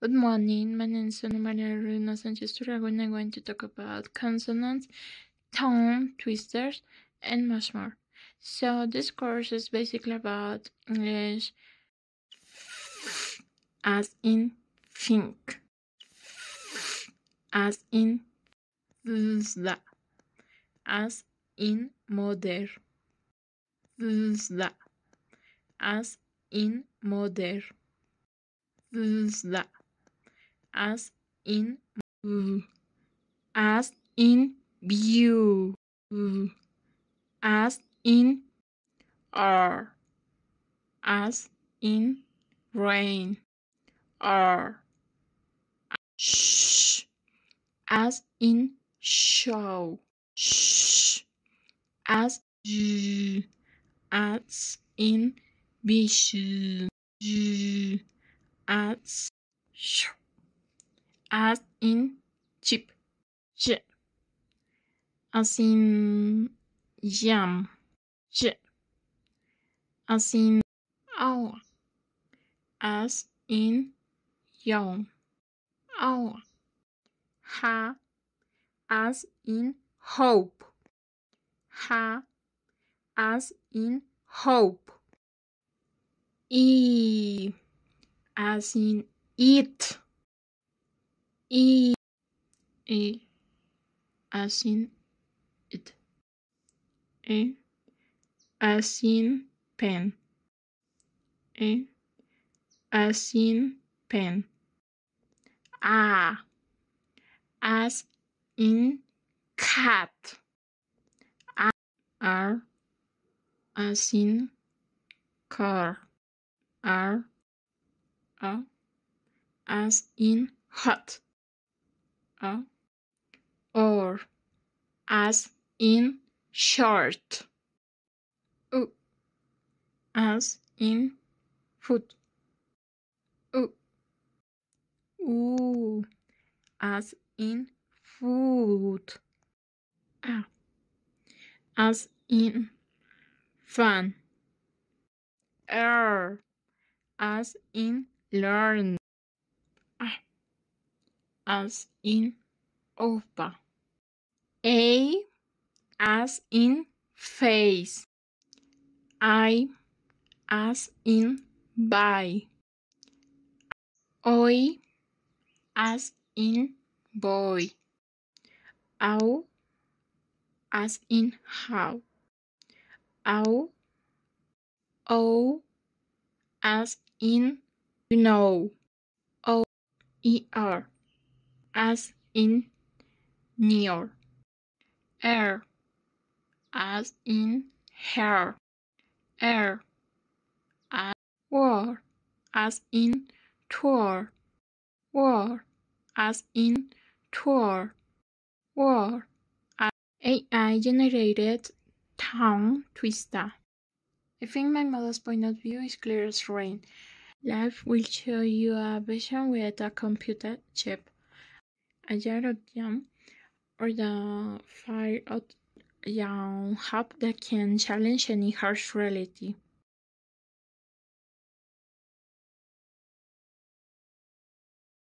Good morning, my name is Ana Maria Runa Sanchez Turrago and I'm going to talk about consonants, tongue twisters, and much more. So this course is basically about English as in think, as in zda, as in mother, zda, as in mother, zda, as in as in view, as in are, as in rain, are, shh, as in show, shh, as in bish, as sh, as in chip, j, as in jam, j, as in hour, as in young, hour, ha, as in hope, ha, as in hope, e, as in eat, e, as in it, as in pen, as in pen, as in cat, r, as in car, r, as in hot, or, as in short, as in food, as in food, as in fun, as in learn, as in opa, a, as in face, I, as in buy, oi, as in boy, au, as in how, au, o, as in you know, o, er, as in near, as in hair, as war, as in tour, war, as in tour, war, AI generated tongue twister. I think my model's point of view is clear as rain. Life will show you a vision with a computer chip, a Yarotium, or the fire of young hub that can challenge any harsh reality.